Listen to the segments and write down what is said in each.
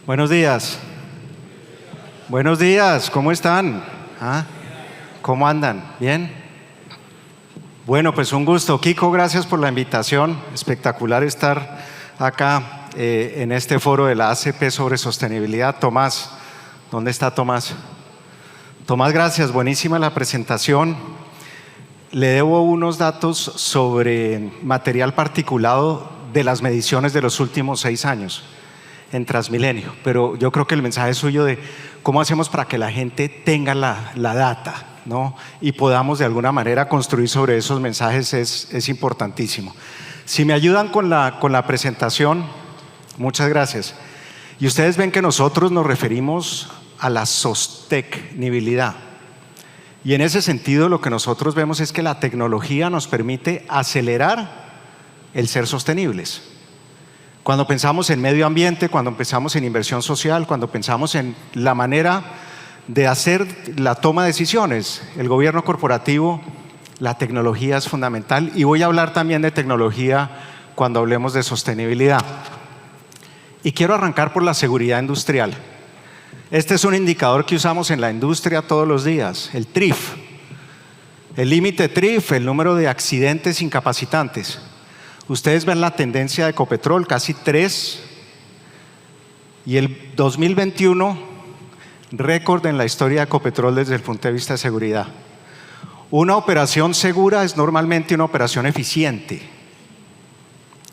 Buenos días. Buenos días, ¿cómo están? ¿Ah? ¿Cómo andan? ¿Bien? Bueno, pues un gusto. Kiko, gracias por la invitación. Espectacular estar acá en este foro de la ACP sobre sostenibilidad. Tomás, ¿dónde está Tomás? Tomás, gracias. Buenísima la presentación. Le debo unos datos sobre material particulado de las mediciones de los últimos 6 años en Transmilenio, pero yo creo que el mensaje suyo de cómo hacemos para que la gente tenga la data, ¿no? Y podamos de alguna manera construir sobre esos mensajes es importantísimo. Si me ayudan con la presentación, muchas gracias. Y ustedes ven que nosotros nos referimos a la sostenibilidad. Y en ese sentido lo que nosotros vemos es que la tecnología nos permite acelerar el ser sostenibles. Cuando pensamos en medio ambiente, cuando pensamos en inversión social, cuando pensamos en la manera de hacer la toma de decisiones, el gobierno corporativo, la tecnología es fundamental. Y voy a hablar también de tecnología cuando hablemos de sostenibilidad. Y quiero arrancar por la seguridad industrial. Este es un indicador que usamos en la industria todos los días, el TRIF. El límite TRIF, el número de accidentes incapacitantes. Ustedes ven la tendencia de Ecopetrol, casi 3, y el 2021, récord en la historia de Ecopetrol desde el punto de vista de seguridad. Una operación segura es normalmente una operación eficiente.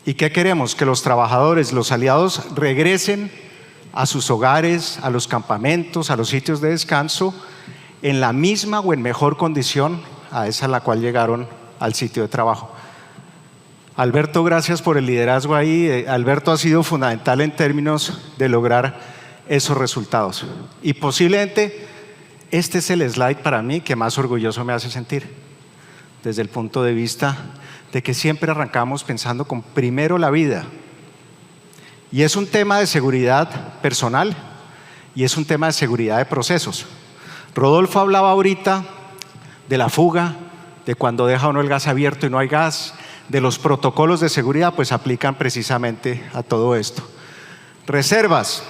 ¿Y qué queremos? Que los trabajadores, los aliados regresen a sus hogares, a los campamentos, a los sitios de descanso, en la misma o en mejor condición a esa a la cual llegaron al sitio de trabajo. Alberto, gracias por el liderazgo ahí. Alberto ha sido fundamental en términos de lograr esos resultados. Y posiblemente este es el slide para mí que más orgulloso me hace sentir, desde el punto de vista de que siempre arrancamos pensando con primero la vida. Y es un tema de seguridad personal y es un tema de seguridad de procesos. Rodolfo hablaba ahorita de la fuga, de cuando deja uno el gas abierto y no hay gas, de los protocolos de seguridad, pues aplican precisamente a todo esto. Reservas,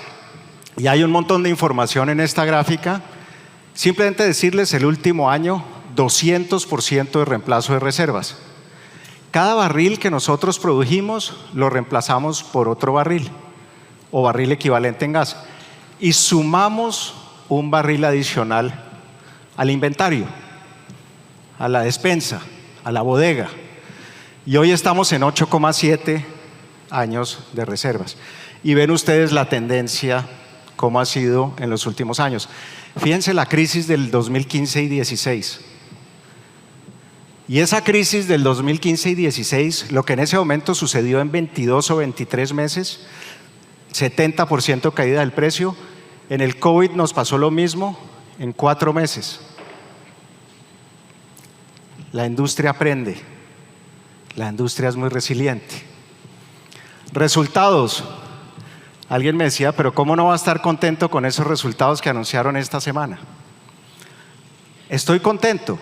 y hay un montón de información en esta gráfica. Simplemente decirles, el último año 200% de reemplazo de reservas. Cada barril que nosotros produjimos lo reemplazamos por otro barril o barril equivalente en gas y sumamos un barril adicional al inventario, a la despensa, a la bodega. Y hoy estamos en 8,7 años de reservas. Y ven ustedes la tendencia, cómo ha sido en los últimos años. Fíjense la crisis del 2015 y 16. Y esa crisis del 2015 y 16, lo que en ese momento sucedió en 22 o 23 meses, 70% caída del precio. En el COVID nos pasó lo mismo en 4 meses. La industria aprende. La industria es muy resiliente. Resultados. Alguien me decía, pero ¿cómo no va a estar contento con esos resultados que anunciaron esta semana? Estoy contento,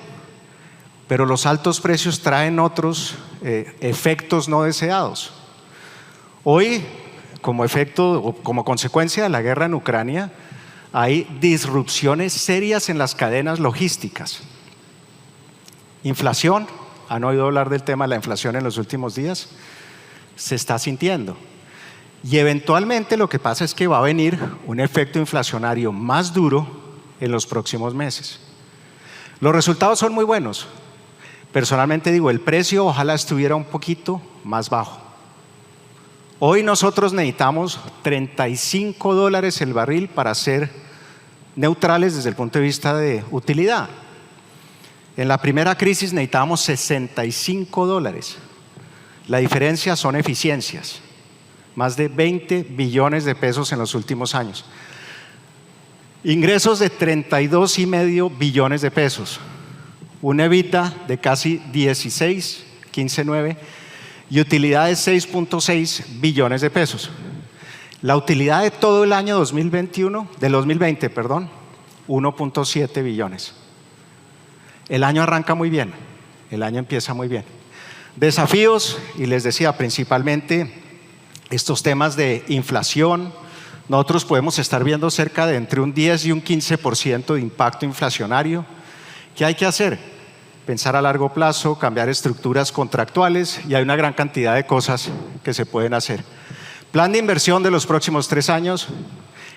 pero los altos precios traen otros efectos no deseados. Hoy, como efecto o como consecuencia de la guerra en Ucrania, hay disrupciones serias en las cadenas logísticas. Inflación. ¿Han oído hablar del tema de la inflación en los últimos días? Se está sintiendo. Y eventualmente lo que pasa es que va a venir un efecto inflacionario más duro en los próximos meses. Los resultados son muy buenos. Personalmente digo, el precio ojalá estuviera un poquito más bajo. Hoy nosotros necesitamos $35 el barril para ser neutrales desde el punto de vista de utilidad. En la primera crisis necesitábamos $65. La diferencia son eficiencias. Más de 20 billones de pesos en los últimos años. Ingresos de 32,5 billones de pesos. Un EBITDA de casi 16, 15,9 y utilidad de 6,6 billones de pesos. La utilidad de todo el año 2020, 1,7 billones. El año arranca muy bien, el año empieza muy bien. Desafíos, y les decía principalmente estos temas de inflación, nosotros podemos estar viendo cerca de entre un 10 y un 15% de impacto inflacionario. ¿Qué hay que hacer? Pensar a largo plazo, cambiar estructuras contractuales y hay una gran cantidad de cosas que se pueden hacer. Plan de inversión de los próximos 3 años,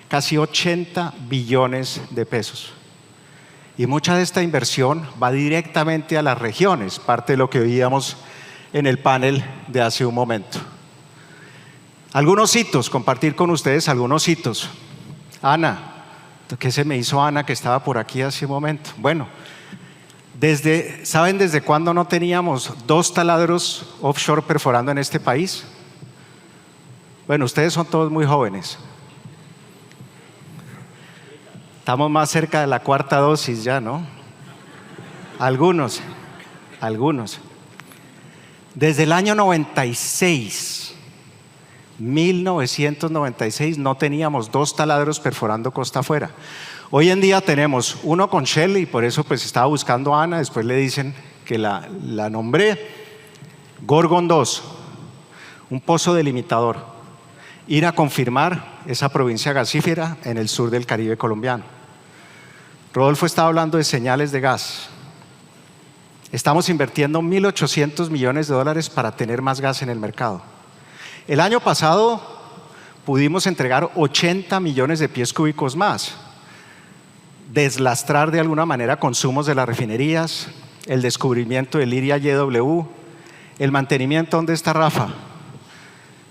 casi 80 billones de pesos. Y mucha de esta inversión va directamente a las regiones, parte de lo que oíamos en el panel de hace un momento. Algunos hitos, compartir con ustedes algunos hitos. Ana, ¿qué se me hizo Ana que estaba por aquí hace un momento? Bueno, ¿saben desde cuándo no teníamos 2 taladros offshore perforando en este país? Bueno, ustedes son todos muy jóvenes. Estamos más cerca de la 4ª dosis ya, ¿no? Algunos. Desde el año 1996, no teníamos 2 taladros perforando costa afuera. Hoy en día tenemos uno con Shell y por eso pues estaba buscando a Ana, después le dicen que la nombré. Gorgon 2, un pozo delimitador. Ir a confirmar esa provincia gasífera en el sur del Caribe colombiano. Rodolfo estaba hablando de señales de gas. Estamos invirtiendo 1.800 millones de dólares para tener más gas en el mercado. El año pasado pudimos entregar 80 millones de pies cúbicos más, deslastrar de alguna manera consumos de las refinerías, el descubrimiento del Liria YW, el mantenimiento. ¿Dónde está Rafa?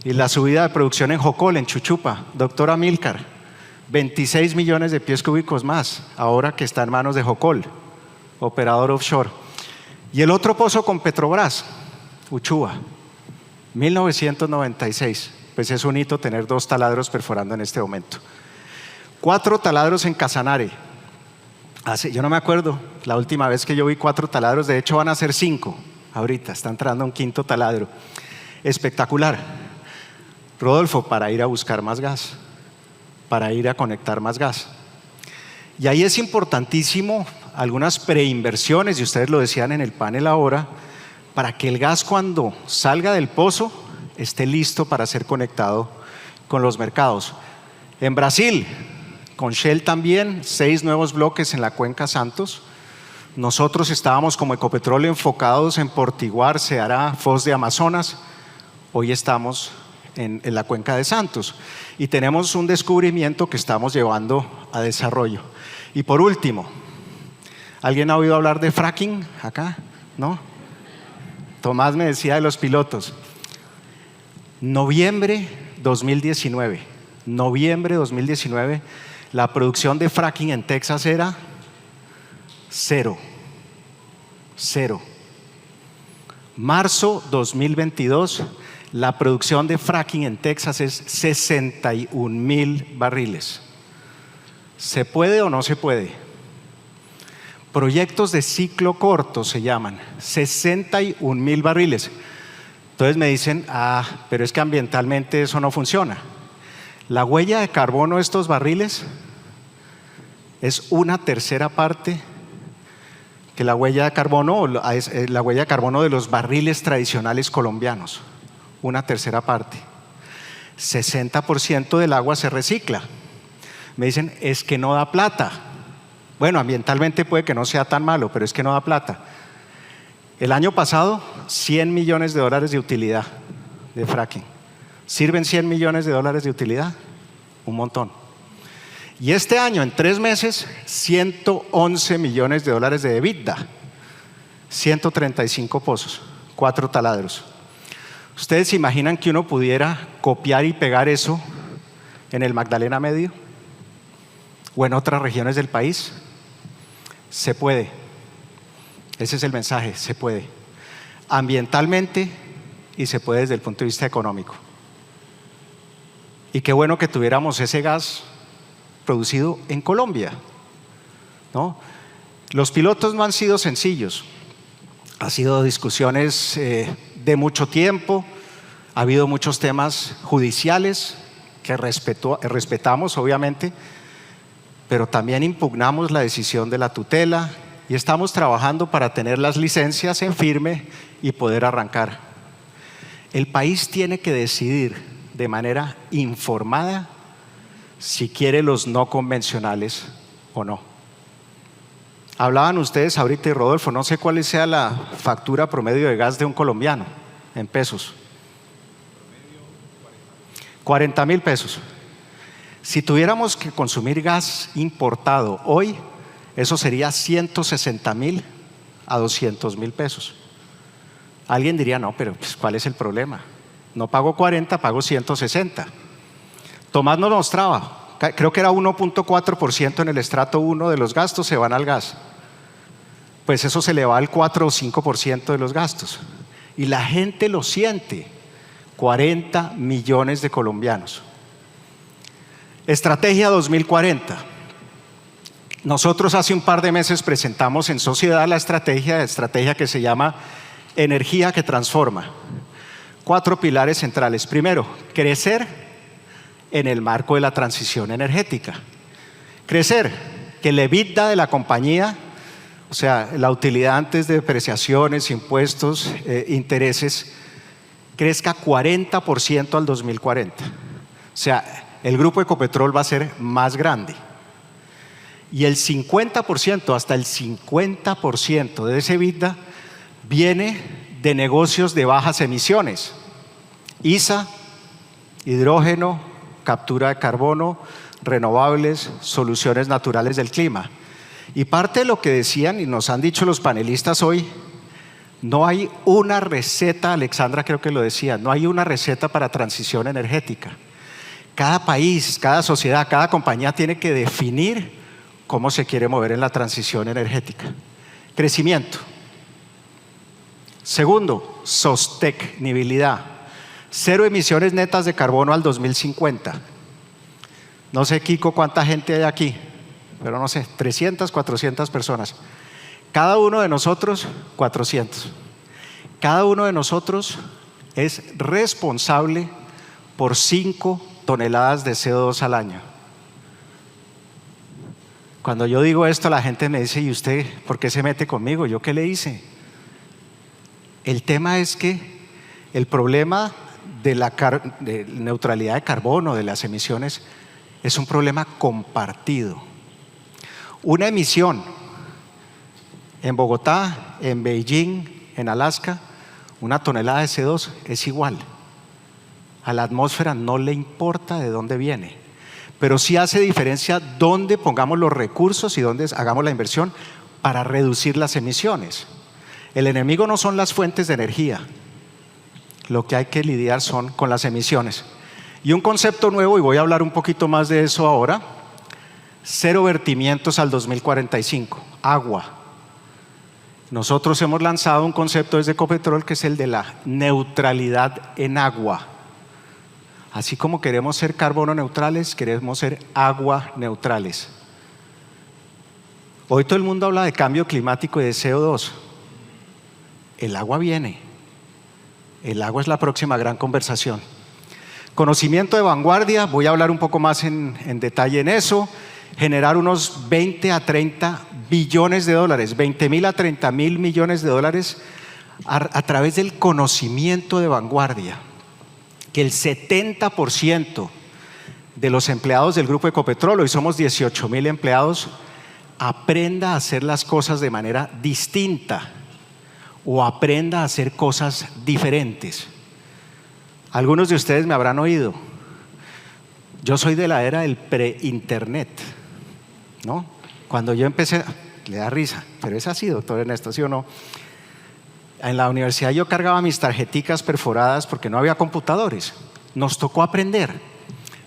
Y la subida de producción en Jocol, en Chuchupa, doctora Milcar, 26 millones de pies cúbicos más, ahora que está en manos de Jocol, operador offshore. Y el otro pozo con Petrobras, Uchuva, 1996, pues es un hito tener 2 taladros perforando en este momento. 4 taladros en Casanare. Yo no me acuerdo la última vez que yo vi 4 taladros, de hecho van a ser 5 ahorita, está entrando un 5.º taladro. Espectacular. Rodolfo, para ir a buscar más gas, para ir a conectar más gas. Y ahí es importantísimo algunas preinversiones, y ustedes lo decían en el panel ahora, para que el gas cuando salga del pozo esté listo para ser conectado con los mercados. En Brasil, con Shell también, 6 nuevos bloques en la cuenca Santos. Nosotros estábamos como Ecopetrol enfocados en Portiguar, Ceará, Foz de Amazonas. Hoy estamos en la cuenca de Santos y tenemos un descubrimiento que estamos llevando a desarrollo. Y por último, ¿alguien ha oído hablar de fracking acá? ¿No? Tomás me decía de los pilotos. Noviembre 2019, la producción de fracking en Texas era 0. Marzo 2022, la producción de fracking en Texas es 61,000 barriles. ¿Se puede o no se puede? Proyectos de ciclo corto se llaman, 61,000 barriles. Entonces me dicen, pero es que ambientalmente eso no funciona. La huella de carbono de estos barriles es 1/3 parte que la huella de carbono de los barriles tradicionales colombianos. 1/3 parte. 60% del agua se recicla. Me dicen, es que no da plata. Bueno, ambientalmente puede que no sea tan malo, pero es que no da plata. El año pasado, 100 millones de dólares de utilidad de fracking. ¿Sirven 100 millones de dólares de utilidad? Un montón. Y este año, en 3 meses, 111 millones de dólares de EBITDA. 135 pozos, 4 taladros. ¿Ustedes se imaginan que uno pudiera copiar y pegar eso en el Magdalena Medio o en otras regiones del país? Se puede. Ese es el mensaje, se puede. Ambientalmente y se puede desde el punto de vista económico. Y qué bueno que tuviéramos ese gas producido en Colombia, ¿no? Los pilotos no han sido sencillos. Ha sido discusiones de mucho tiempo, ha habido muchos temas judiciales que respetamos obviamente, pero también impugnamos la decisión de la tutela y estamos trabajando para tener las licencias en firme y poder arrancar. El país tiene que decidir de manera informada si quiere los no convencionales o no. Hablaban ustedes ahorita, y Rodolfo, no sé cuál sea la factura promedio de gas de un colombiano en pesos. 40.000 pesos. Si tuviéramos que consumir gas importado hoy, eso sería 160.000 a 200.000 pesos. Alguien diría, no, pero pues, ¿cuál es el problema? No pago 40, pago 160. Tomás nos mostraba, creo que era 1.4% en el estrato 1 de los gastos se van al gas. Pues eso se le va al 4 o 5% de los gastos. Y la gente lo siente, 40 millones de colombianos. Estrategia 2040. Nosotros hace un par de meses presentamos en sociedad la estrategia que se llama Energía que Transforma. 4 pilares centrales. Primero, crecer en el marco de la transición energética. Crecer, que el EBITDA de la compañía, o sea, la utilidad antes de depreciaciones, impuestos, intereses, crezca 40% al 2040. O sea, el grupo Ecopetrol va a ser más grande. Y el 50%, hasta el 50% de ese EBITDA viene de negocios de bajas emisiones. ISA, hidrógeno, captura de carbono, renovables, soluciones naturales del clima. Y parte de lo que decían y nos han dicho los panelistas hoy, no hay una receta, Alexandra creo que lo decía, no hay una receta para transición energética. Cada país, cada sociedad, cada compañía tiene que definir cómo se quiere mover en la transición energética. Crecimiento. Segundo, sostenibilidad. 0 emisiones netas de carbono al 2050. No sé, Kiko, cuánta gente hay aquí, pero no sé, 300, 400 personas. Cada uno de nosotros, 400. Cada uno de nosotros es responsable por 5 toneladas de CO2 al año. Cuando yo digo esto, la gente me dice, ¿y usted por qué se mete conmigo? ¿Yo qué le hice? El tema es que el problema de la neutralidad de carbono, de las emisiones, es un problema compartido. Una emisión en Bogotá, en Beijing, en Alaska, 1 tonelada de CO2 es igual. A la atmósfera no le importa de dónde viene, pero sí hace diferencia dónde pongamos los recursos y dónde hagamos la inversión para reducir las emisiones. El enemigo no son las fuentes de energía, lo que hay que lidiar son con las emisiones. Y un concepto nuevo, y voy a hablar un poquito más de eso ahora, 0 vertimientos al 2045, agua. Nosotros hemos lanzado un concepto desde Ecopetrol que es el de la neutralidad en agua. Así como queremos ser carbono neutrales, queremos ser agua neutrales. Hoy todo el mundo habla de cambio climático y de CO2. El agua viene. El agua es la próxima gran conversación. Conocimiento de vanguardia, voy a hablar un poco más en detalle en eso. Generar unos 20 a 30 billones de dólares, 20.000 a 30.000 millones de dólares a través del conocimiento de vanguardia. Que el 70% de los empleados del grupo Ecopetrol, hoy somos 18.000 empleados, aprenda a hacer las cosas de manera distinta o aprenda a hacer cosas diferentes. Algunos de ustedes me habrán oído. Yo soy de la era del pre-internet, ¿no? Cuando yo empecé, le da risa, pero es así, doctor Ernesto, ¿sí o no? En la universidad yo cargaba mis tarjeticas perforadas porque no había computadores. Nos tocó aprender.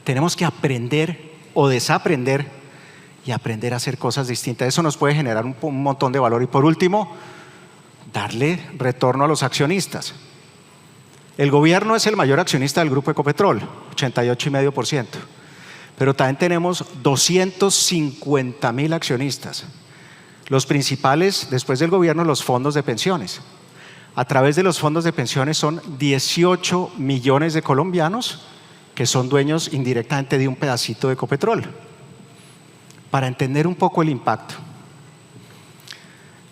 Tenemos que aprender o desaprender y aprender a hacer cosas distintas. Eso nos puede generar un montón de valor. Y por último, darle retorno a los accionistas. El gobierno es el mayor accionista del grupo Ecopetrol, 88,5%. Pero también tenemos 250.000 accionistas. Los principales, después del gobierno, los fondos de pensiones. A través de los fondos de pensiones son 18 millones de colombianos que son dueños indirectamente de un pedacito de Ecopetrol. Para entender un poco el impacto.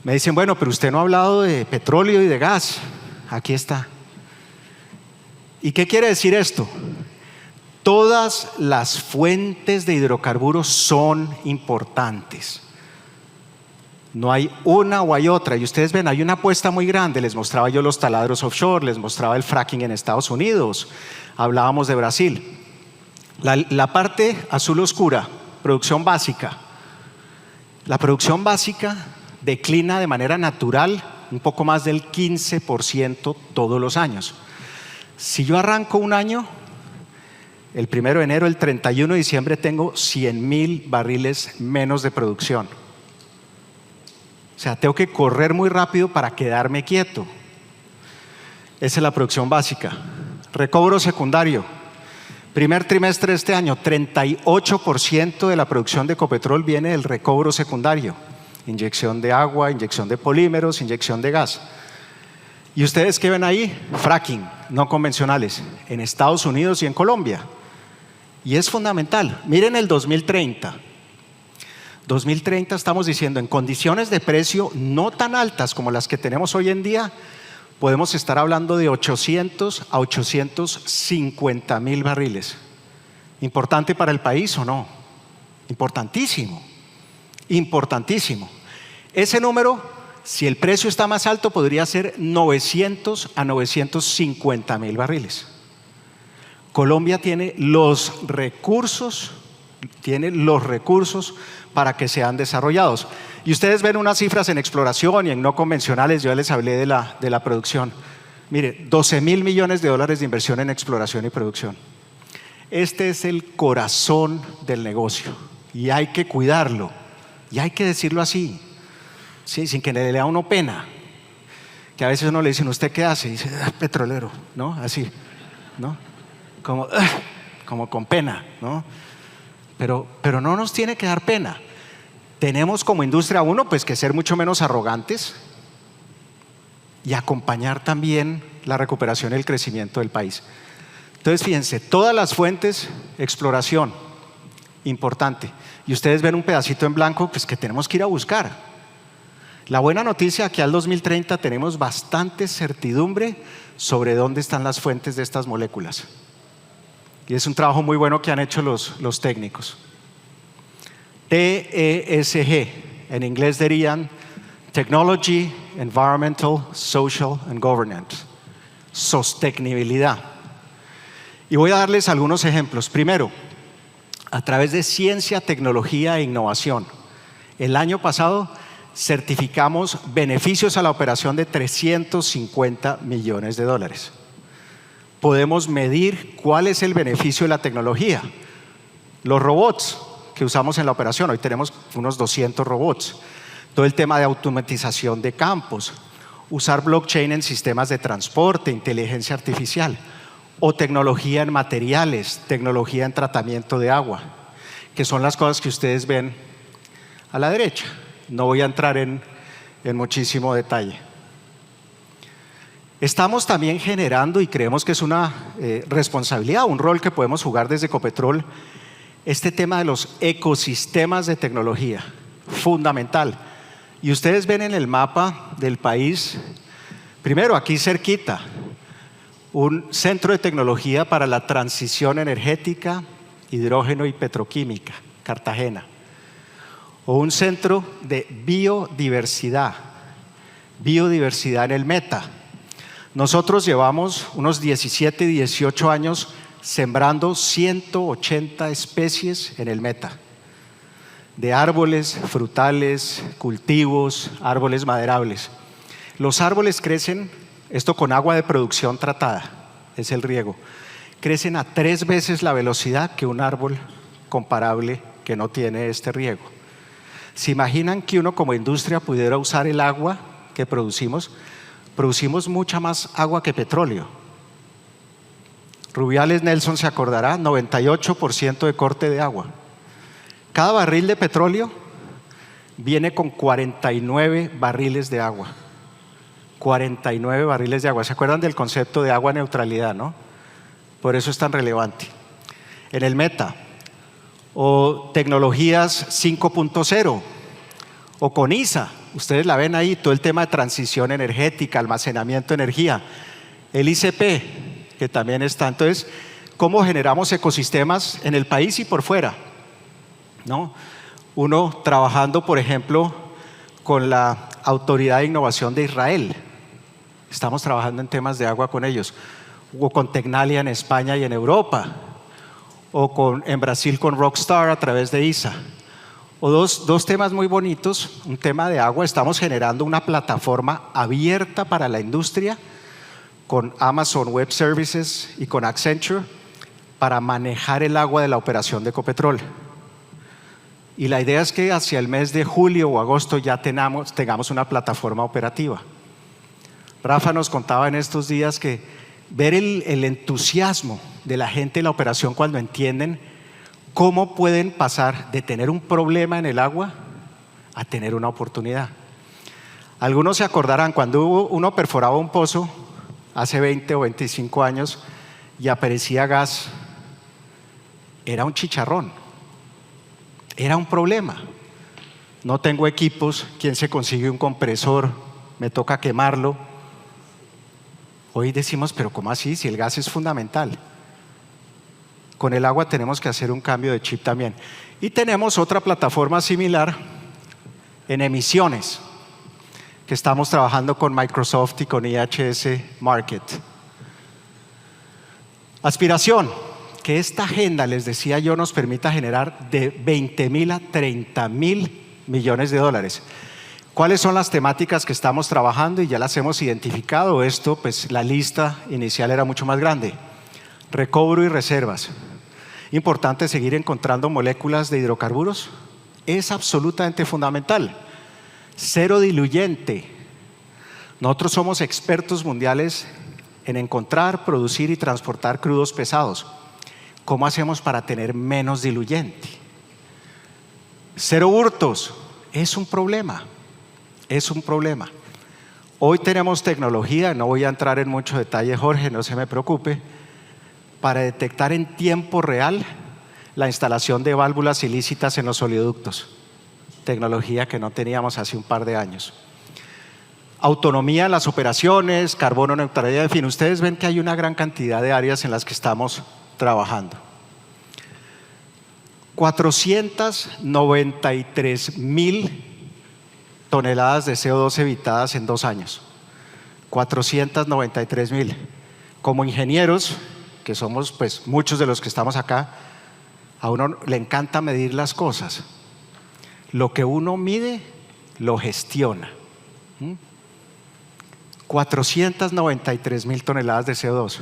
Me dicen, bueno, pero usted no ha hablado de petróleo y de gas. Aquí está. ¿Y qué quiere decir esto? Todas las fuentes de hidrocarburos son importantes. No hay una o hay otra. Y ustedes ven, hay una apuesta muy grande. Les mostraba yo los taladros offshore, les mostraba el fracking en Estados Unidos. Hablábamos de Brasil. La parte azul oscura, producción básica. La producción básica declina de manera natural un poco más del 15% todos los años. Si yo arranco un año, el 1 de enero, el 31 de diciembre tengo 100,000 barriles menos de producción. O sea, tengo que correr muy rápido para quedarme quieto. Esa es la producción básica. Recobro secundario. Primer trimestre de este año, 38% de la producción de Ecopetrol viene del recobro secundario. Inyección de agua, inyección de polímeros, inyección de gas. ¿Y ustedes qué ven ahí? Fracking, no convencionales, en Estados Unidos y en Colombia. Y es fundamental. Miren el 2030. 2030 estamos diciendo, en condiciones de precio no tan altas como las que tenemos hoy en día, podemos estar hablando de 800 a 850,000 barriles. ¿Importante para el país o no? Importantísimo, importantísimo. Ese número, si el precio está más alto, podría ser 900 a 950,000 barriles. Colombia tiene los recursos para que sean desarrollados. Y ustedes ven unas cifras en exploración y en no convencionales. Yo les hablé de la producción. Mire, 12,000 millones de dólares de inversión en exploración y producción. Este es el corazón del negocio y hay que cuidarlo y hay que decirlo así, ¿sí? Sin que le dé a uno pena. Que a veces uno le dicen, ¿usted qué hace? Y dice, petrolero, ¿no? Así, ¿no? Como con pena, ¿no? Pero no nos tiene que dar pena. Tenemos como industria, uno, pues que ser mucho menos arrogantes y acompañar también la recuperación y el crecimiento del país. Entonces, fíjense, todas las fuentes, exploración, importante. Y ustedes ven un pedacito en blanco, pues que tenemos que ir a buscar. La buena noticia, que al 2030 tenemos bastante certidumbre sobre dónde están las fuentes de estas moléculas. Y es un trabajo muy bueno que han hecho los técnicos. TESG, en inglés dirían Technology, Environmental, Social and Governance. Sostenibilidad. Y voy a darles algunos ejemplos. Primero, a través de ciencia, tecnología e innovación. El año pasado certificamos beneficios a la operación de 350 millones de dólares. Podemos medir cuál es el beneficio de la tecnología. Los robots que usamos en la operación, hoy tenemos unos 200 robots. Todo el tema de automatización de campos, usar blockchain en sistemas de transporte, inteligencia artificial, o tecnología en materiales, tecnología en tratamiento de agua, que son las cosas que ustedes ven a la derecha. No voy a entrar en muchísimo detalle. Estamos también generando, y creemos que es una responsabilidad, un rol que podemos jugar desde Ecopetrol, este tema de los ecosistemas de tecnología, fundamental. Y ustedes ven en el mapa del país, primero aquí cerquita, un centro de tecnología para la transición energética, hidrógeno y petroquímica, Cartagena. O un centro de biodiversidad en el Meta. Nosotros llevamos unos 17, 18 años sembrando 180 especies en el Meta, de árboles, frutales, cultivos, árboles maderables. Los árboles crecen, esto con agua de producción tratada, es el riego, crecen a 3 veces la velocidad que un árbol comparable que no tiene este riego. ¿Se imaginan que uno como industria pudiera usar el agua que producimos? Producimos mucha más agua que petróleo. Rubiales Nelson se acordará, 98% de corte de agua. Cada barril de petróleo viene con 49 barriles de agua. 49 barriles de agua. ¿Se acuerdan del concepto de agua neutralidad, no? Por eso es tan relevante. En el Meta, o tecnologías 5.0, o con ISA, ustedes la ven ahí, todo el tema de transición energética, almacenamiento de energía, el ICP, que también está. Entonces, cómo generamos ecosistemas en el país y por fuera, ¿no? Uno trabajando, por ejemplo, con la Autoridad de Innovación de Israel. Estamos trabajando en temas de agua con ellos. O con Tecnalia en España y en Europa. O en Brasil con Rockstar a través de ISA. O dos temas muy bonitos. Un tema de agua. Estamos generando una plataforma abierta para la industria con Amazon Web Services y con Accenture para manejar el agua de la operación de Ecopetrol. Y la idea es que hacia el mes de julio o agosto ya tengamos una plataforma operativa. Rafa nos contaba en estos días que ver el entusiasmo de la gente en la operación cuando entienden cómo pueden pasar de tener un problema en el agua a tener una oportunidad. Algunos se acordarán cuando uno perforaba un pozo hace 20 o 25 años y aparecía gas, era un chicharrón. Era un problema. No tengo equipos, ¿quién se consigue un compresor? Me toca quemarlo. Hoy decimos, pero ¿cómo así? Si el gas es fundamental. Con el agua tenemos que hacer un cambio de chip también. Y tenemos otra plataforma similar en emisiones, que estamos trabajando con Microsoft y con IHS Markit. Aspiración. Que esta agenda, les decía yo, nos permita generar de 20.000 a 30.000 millones de dólares. ¿Cuáles son las temáticas que estamos trabajando? Y ya las hemos identificado. Esto, pues la lista inicial era mucho más grande. Recobro y reservas. Importante seguir encontrando moléculas de hidrocarburos. Es absolutamente fundamental. Cero diluyente. Nosotros somos expertos mundiales en encontrar, producir y transportar crudos pesados. ¿Cómo hacemos para tener menos diluyente? Cero hurtos. Es un problema. Es un problema. Hoy tenemos tecnología, no voy a entrar en mucho detalle, Jorge, no se me preocupe, para detectar en tiempo real la instalación de válvulas ilícitas en los oleoductos. Tecnología que no teníamos hace un par de años. Autonomía en las operaciones, carbono neutralidad, en fin, ustedes ven que hay una gran cantidad de áreas en las que estamos trabajando. 493.000 toneladas de CO2 evitadas en 2 años. 493.000. Como ingenieros, que somos pues muchos de los que estamos acá, a uno le encanta medir las cosas. Lo que uno mide, lo gestiona. 493.000 toneladas de CO2.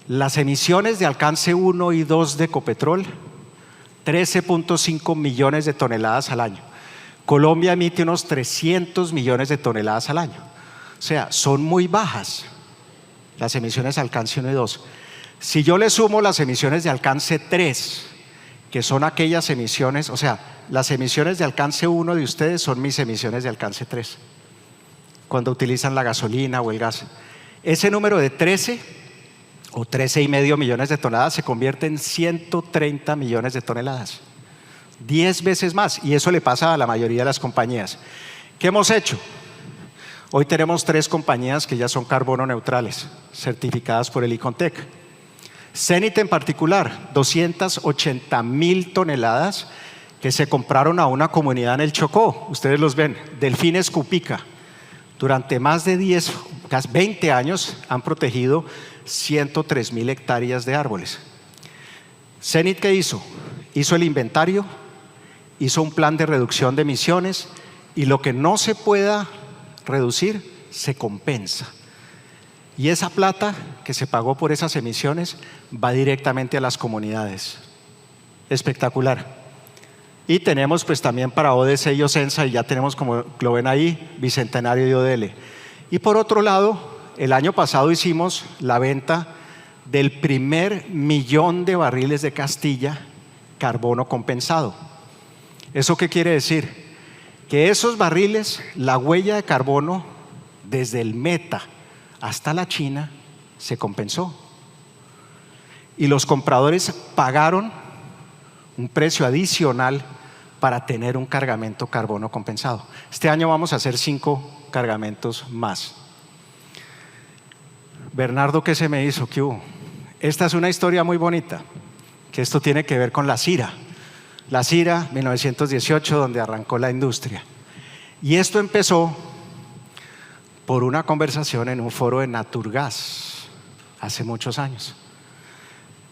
Las emisiones de alcance 1 y 2 de Ecopetrol, 13.5 millones de toneladas al año. Colombia emite unos 300 millones de toneladas al año. O sea, son muy bajas las emisiones de alcance 1 y 2. Si yo le sumo las emisiones de alcance 3, que son aquellas emisiones, o sea, las emisiones de alcance 1 de ustedes son mis emisiones de alcance 3, cuando utilizan la gasolina o el gas. Ese número de 13 o 13,5 millones de toneladas se convierte en 130 millones de toneladas. 10 veces más, y eso le pasa a la mayoría de las compañías. ¿Qué hemos hecho? Hoy tenemos 3 compañías que ya son carbono neutrales, certificadas por el Icontec. Zenit en particular, 280.000 toneladas que se compraron a una comunidad en el Chocó. Ustedes los ven, Delfines Cupica. Durante más de 20 años han protegido 103.000 hectáreas de árboles. Zenit, ¿qué hizo? Hizo el inventario, hizo un plan de reducción de emisiones y lo que no se pueda reducir se compensa. Y esa plata que se pagó por esas emisiones va directamente a las comunidades. Espectacular. Y tenemos pues también para ODC y Ocensa, y ya tenemos, como lo ven ahí, Bicentenario y ODL. Y por otro lado, el año pasado hicimos la venta del primer 1.000.000 de barriles de Castilla carbono compensado. ¿Eso qué quiere decir? Que esos barriles, la huella de carbono desde el Meta hasta la China se compensó. Y los compradores pagaron un precio adicional para tener un cargamento carbono compensado. Este año vamos a hacer 5 cargamentos más. Bernardo, ¿qué se me hizo? ¿Qué hubo? esta es una historia muy bonita, que esto tiene que ver con la Cira. La Cira, 1918, donde arrancó la industria. Y esto empezó por una conversación en un foro de Naturgas, hace muchos años.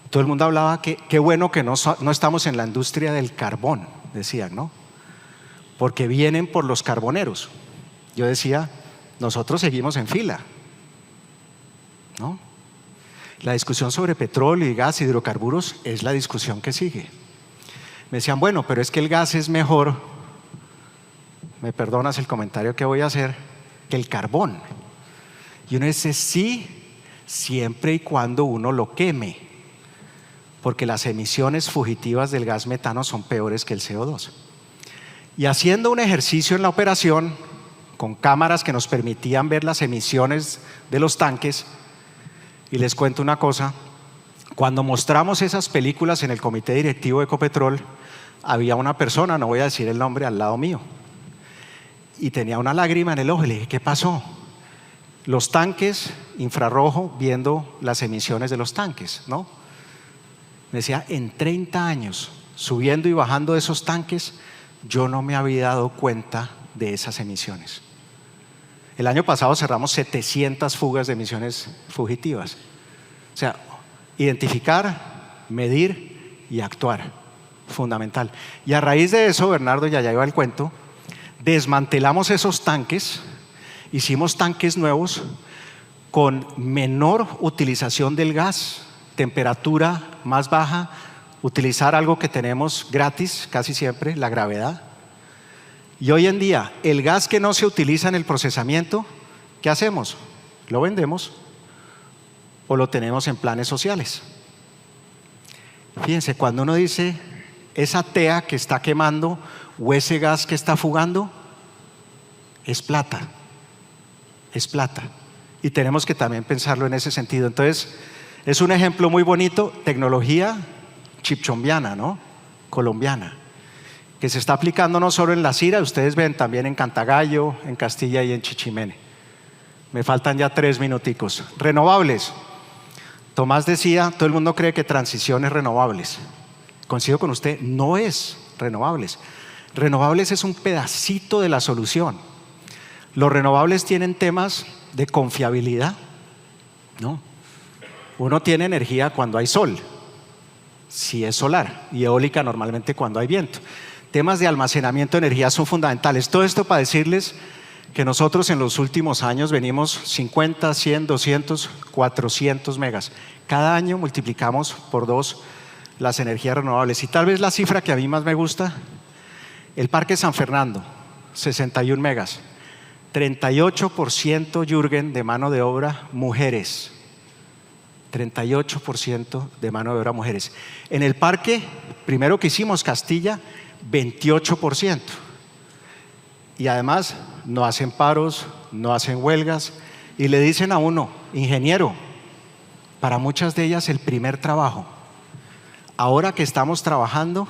Todo el mundo hablaba que qué bueno que no estamos en la industria del carbón, decían, ¿no? Porque vienen por los carboneros. Yo decía, nosotros seguimos en fila, ¿no? La discusión sobre petróleo y gas y hidrocarburos es la discusión que sigue. Me decían, bueno, pero es que el gas es mejor, me perdonas el comentario que voy a hacer, que el carbón. Y uno dice, sí, siempre y cuando uno lo queme, porque las emisiones fugitivas del gas metano son peores que el CO2. Y haciendo un ejercicio en la operación, con cámaras que nos permitían ver las emisiones de los tanques, y les cuento una cosa, cuando mostramos esas películas en el comité directivo de Ecopetrol, había una persona, no voy a decir el nombre, al lado mío, y tenía una lágrima en el ojo, y le dije, ¿qué pasó? Los tanques infrarrojo viendo las emisiones de los tanques, ¿no? Me decía, en 30 años, subiendo y bajando de esos tanques, yo no me había dado cuenta de esas emisiones. El año pasado cerramos 700 fugas de emisiones fugitivas. O sea, identificar, medir y actuar, fundamental. Y a raíz de eso, Bernardo, ya iba el cuento, desmantelamos esos tanques, hicimos tanques nuevos con menor utilización del gas, temperatura más baja, utilizar algo que tenemos gratis casi siempre, la gravedad. Y hoy en día, el gas que no se utiliza en el procesamiento, ¿qué hacemos? Lo vendemos o lo tenemos en planes sociales. Fíjense, cuando uno dice esa tea que está quemando o ese gas que está fugando, es plata, es plata. Y tenemos que también pensarlo en ese sentido. Entonces, es un ejemplo muy bonito, tecnología chipchombiana, ¿no? Colombiana, que se está aplicando no solo en La Cira, ustedes ven también en Cantagallo, en Castilla y en Chichimene. Me faltan ya 3 minuticos. Renovables. Tomás decía, todo el mundo cree que transición es renovables. Coincido con usted, no es renovables. Renovables es un pedacito de la solución. Los renovables tienen temas de confiabilidad, ¿no? Uno tiene energía cuando hay sol, si es solar, y eólica normalmente cuando hay viento. Temas de almacenamiento de energía son fundamentales. Todo esto para decirles que nosotros en los últimos años venimos 50, 100, 200, 400 megas. Cada año multiplicamos por 2 las energías renovables. Y tal vez la cifra que a mí más me gusta, el Parque San Fernando, 61 megas. 38%, Jürgen, de mano de obra mujeres. 38% de mano de obra mujeres. En el parque, primero que hicimos, Castilla, 28%. Y además no hacen paros, no hacen huelgas y le dicen a uno, ingeniero, para muchas de ellas el primer trabajo. Ahora que estamos trabajando,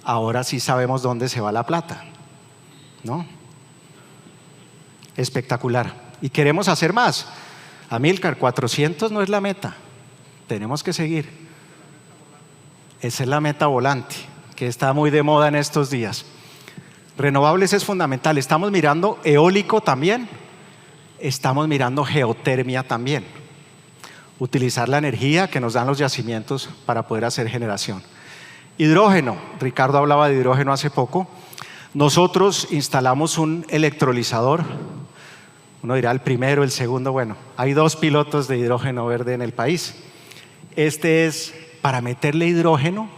ahora sí sabemos dónde se va la plata, ¿no? Espectacular. Y queremos hacer más. Amílcar, 400 no es la meta. Tenemos que seguir. Esa es la meta volante, que está muy de moda en estos días. Renovables es fundamental. Estamos mirando eólico también. Estamos mirando geotermia también. Utilizar la energía que nos dan los yacimientos para poder hacer generación. Hidrógeno. Ricardo hablaba de hidrógeno hace poco. Nosotros instalamos un electrolizador. Uno dirá el primero, el segundo. Bueno, hay 2 pilotos de hidrógeno verde en el país. Este es para meterle hidrógeno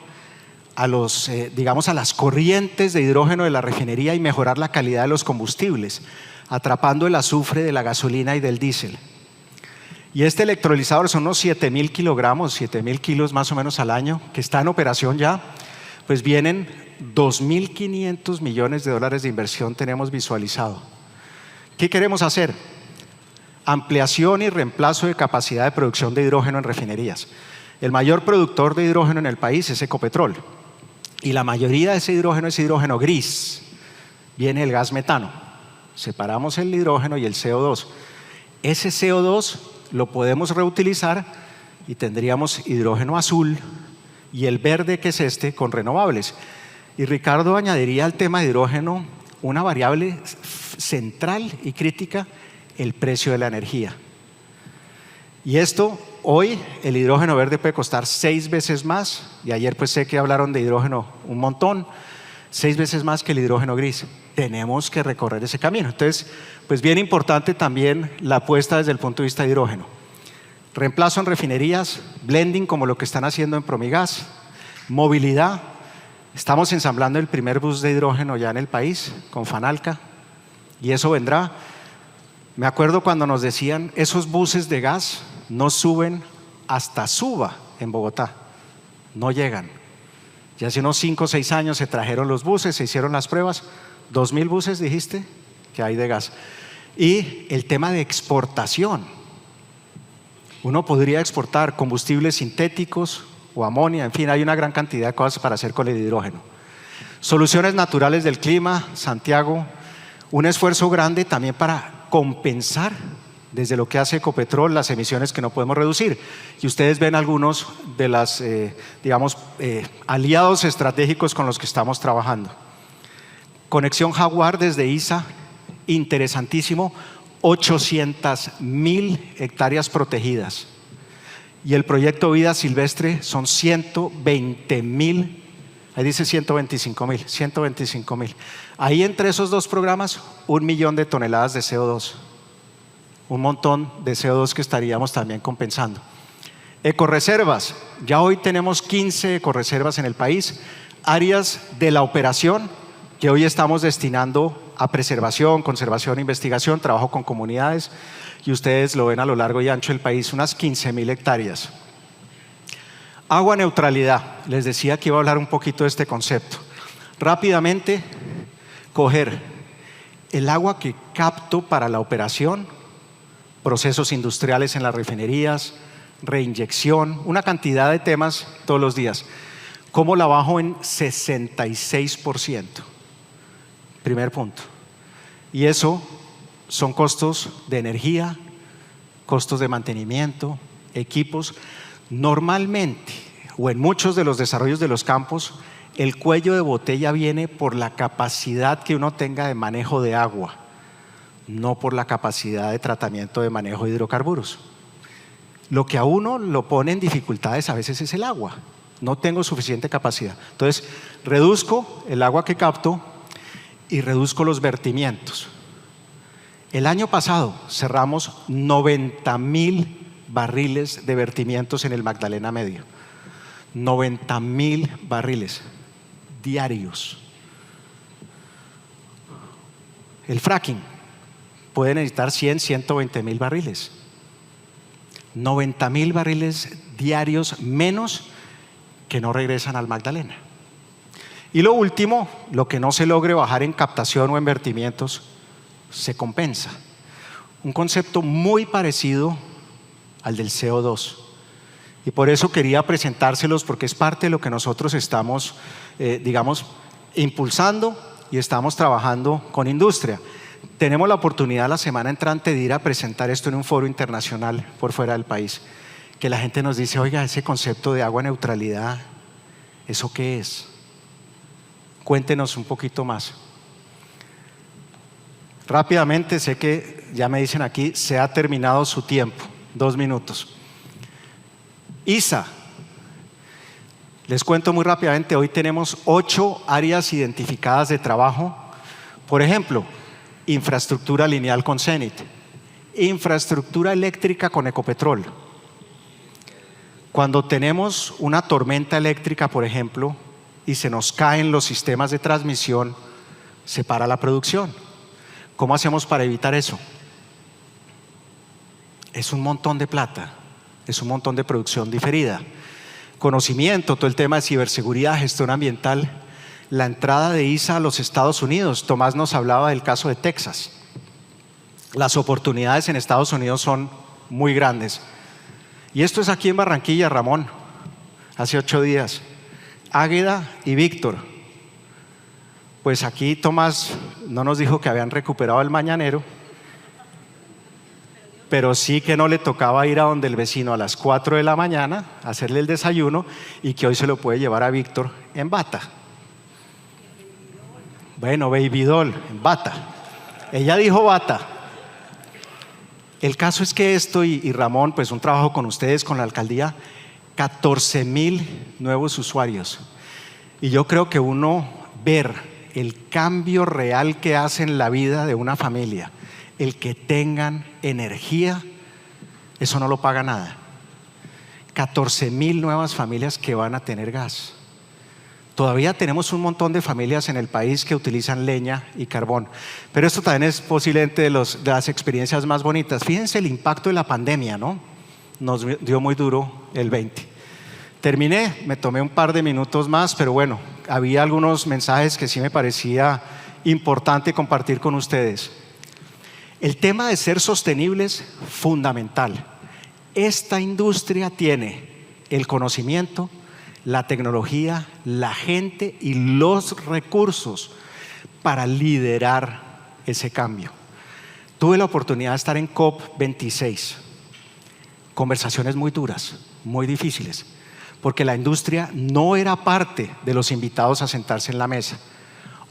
a los, digamos, a las corrientes de hidrógeno de la refinería y mejorar la calidad de los combustibles, atrapando el azufre de la gasolina y del diésel. Y este electrolizador son unos 7.000 kilogramos, 7.000 kilos más o menos al año, que está en operación ya. Pues vienen 2.500 millones de dólares de inversión, tenemos visualizado. ¿Qué queremos hacer? Ampliación y reemplazo de capacidad de producción de hidrógeno en refinerías. El mayor productor de hidrógeno en el país es Ecopetrol y la mayoría de ese hidrógeno es hidrógeno gris. Viene el gas metano. Separamos el hidrógeno y el CO2. Ese CO2 lo podemos reutilizar y tendríamos hidrógeno azul y el verde, que es este, con renovables. Y Ricardo añadiría al tema de hidrógeno una variable central y crítica: el precio de la energía. Y esto, hoy el hidrógeno verde puede costar 6 veces más, y ayer pues sé que hablaron de hidrógeno un montón, 6 veces más que el hidrógeno gris. Tenemos que recorrer ese camino. Entonces, pues bien importante también la apuesta desde el punto de vista de hidrógeno. Reemplazo en refinerías, blending como lo que están haciendo en Promigas, movilidad. Estamos ensamblando el primer bus de hidrógeno ya en el país con Fanalca, y eso vendrá. Me acuerdo cuando nos decían, esos buses de gas no suben hasta Suba en Bogotá, no llegan. Ya hace unos 5 o 6 años se trajeron los buses, se hicieron las pruebas. 2.000 buses dijiste que hay de gas. Y el tema de exportación. Uno podría exportar combustibles sintéticos o amonia, en fin, hay una gran cantidad de cosas para hacer con el hidrógeno. Soluciones naturales del clima, Santiago, un esfuerzo grande también para compensar desde lo que hace Ecopetrol las emisiones que no podemos reducir. Y ustedes ven algunos de los aliados estratégicos con los que estamos trabajando. Conexión Jaguar desde ISA, interesantísimo, 800.000 hectáreas protegidas. Y el proyecto Vida Silvestre son 120.000, ahí dice 125.000. Ahí entre esos dos programas, 1 millón de toneladas de CO2. Un montón de CO2 que estaríamos también compensando. Ecoreservas, ya hoy tenemos 15 ecoreservas en el país, áreas de la operación que hoy estamos destinando a preservación, conservación, investigación, trabajo con comunidades, y ustedes lo ven a lo largo y ancho del país, unas 15.000 hectáreas. Agua neutralidad, les decía que iba a hablar un poquito de este concepto. Rápidamente, coger el agua que capto para la operación, procesos industriales en las refinerías, reinyección, una cantidad de temas todos los días. ¿Cómo la bajo en 66%? Primer punto. Y eso son costos de energía, costos de mantenimiento, equipos. Normalmente, o en muchos de los desarrollos de los campos, el cuello de botella viene por la capacidad que uno tenga de manejo de agua, no por la capacidad de tratamiento de manejo de hidrocarburos. Lo que a uno lo pone en dificultades a veces es el agua. No tengo suficiente capacidad. Entonces, reduzco el agua que capto y reduzco los vertimientos. El año pasado cerramos 90.000 barriles de vertimientos en el Magdalena Medio. 90.000 barriles diarios. El fracking puede necesitar 120.000 barriles. 90.000 barriles diarios menos que no regresan al Magdalena. Y lo último, lo que no se logre bajar en captación o en vertimientos, se compensa. Un concepto muy parecido al del CO2. Y por eso quería presentárselos, porque es parte de lo que nosotros estamos, impulsando y estamos trabajando con industria. Tenemos la oportunidad la semana entrante de ir a presentar esto en un foro internacional por fuera del país. Que la gente nos dice, oiga, ese concepto de agua neutralidad, ¿eso qué es? Cuéntenos un poquito más. Rápidamente, sé que ya me dicen aquí, se ha terminado su tiempo, 2 minutos. ISA, les cuento muy rápidamente, hoy tenemos 8 áreas identificadas de trabajo. Por ejemplo, infraestructura lineal con Cenit, infraestructura eléctrica con Ecopetrol. Cuando tenemos una tormenta eléctrica, por ejemplo, y se nos caen los sistemas de transmisión, se para la producción. ¿Cómo hacemos para evitar eso? Es un montón de plata, es un montón de producción diferida. Conocimiento, todo el tema de ciberseguridad, gestión ambiental, la entrada de ISA a los Estados Unidos. Tomás nos hablaba del caso de Texas. Las oportunidades en Estados Unidos son muy grandes. Y esto es aquí en Barranquilla, Ramón, hace 8 días. Águeda y Víctor. Pues aquí Tomás no nos dijo que habían recuperado el mañanero, pero sí que no le tocaba ir a donde el vecino a las 4 de la mañana a hacerle el desayuno y que hoy se lo puede llevar a Víctor en bata. Bueno, baby doll, en bata. Ella dijo bata. El caso es que esto y Ramón, pues un trabajo con ustedes, con la alcaldía, 14,000 nuevos usuarios. Y yo creo que uno ver el cambio real que hace en la vida de una familia, el que tengan energía, eso no lo paga nada. 14,000 nuevas familias que van a tener gas. Todavía tenemos un montón de familias en el país que utilizan leña y carbón, pero esto también es posiblemente de las experiencias más bonitas. Fíjense el impacto de la pandemia, ¿no? Nos dio muy duro el 20. Terminé, me tomé un par de minutos más, pero bueno, había algunos mensajes que sí me parecía importante compartir con ustedes. El tema de ser sostenibles, fundamental. Esta industria tiene el conocimiento, la tecnología, la gente y los recursos para liderar ese cambio. Tuve la oportunidad de estar en COP26. Conversaciones muy duras, muy difíciles, porque la industria no era parte de los invitados a sentarse en la mesa.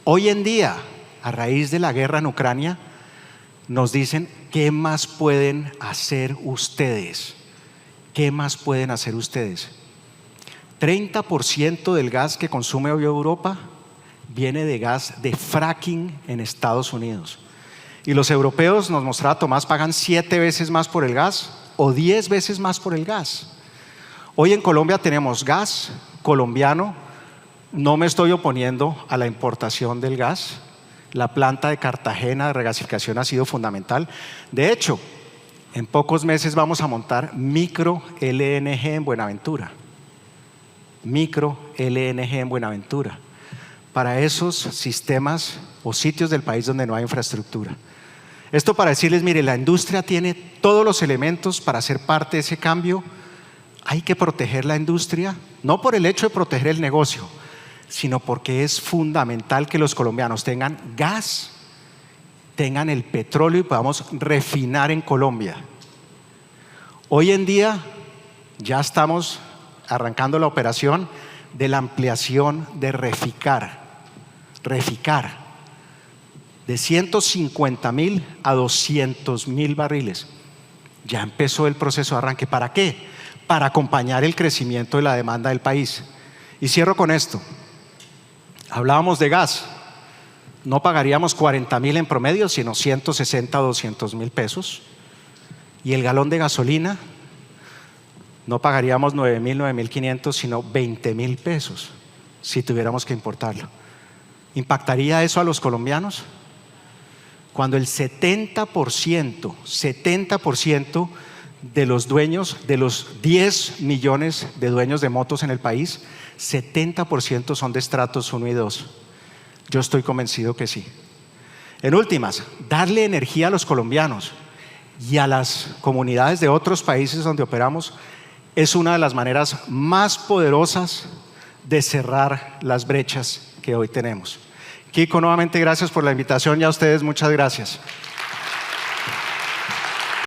Hoy en día, a raíz de la guerra en Ucrania, nos dicen ¿qué más pueden hacer ustedes? ¿Qué más pueden hacer ustedes? 30% del gas que consume hoy Europa viene de gas de fracking en Estados Unidos. Y los europeos, nos mostraba Tomás, pagan 7 veces más por el gas o 10 veces más por el gas. Hoy en Colombia tenemos gas colombiano. No me estoy oponiendo a la importación del gas. La planta de Cartagena de regasificación ha sido fundamental. De hecho, en pocos meses vamos a montar micro LNG en Buenaventura. Micro LNG en Buenaventura. Para esos sistemas o sitios del país donde no hay infraestructura. Esto para decirles, mire, la industria tiene todos los elementos para ser parte de ese cambio. Hay que proteger la industria, no por el hecho de proteger el negocio, sino porque es fundamental que los colombianos tengan gas, tengan el petróleo y podamos refinar en Colombia. Hoy en día ya estamos arrancando la operación de la ampliación de Reficar, de 150,000 a 200,000 barriles. Ya empezó el proceso de arranque. ¿Para qué? Para acompañar el crecimiento de la demanda del país. Y cierro con esto. Hablábamos de gas. No pagaríamos 40,000 en promedio, sino 160 a 200,000 pesos. Y el galón de gasolina, no pagaríamos 9,000, 9,500, sino 20,000 pesos si tuviéramos que importarlo. ¿Impactaría eso a los colombianos? Cuando el 70% de los dueños, de los 10 millones de dueños de motos en el país, 70% son de estratos 1 y 2. Yo estoy convencido que sí. En últimas, darle energía a los colombianos y a las comunidades de otros países donde operamos es una de las maneras más poderosas de cerrar las brechas que hoy tenemos. Kiko, nuevamente gracias por la invitación y a ustedes muchas gracias.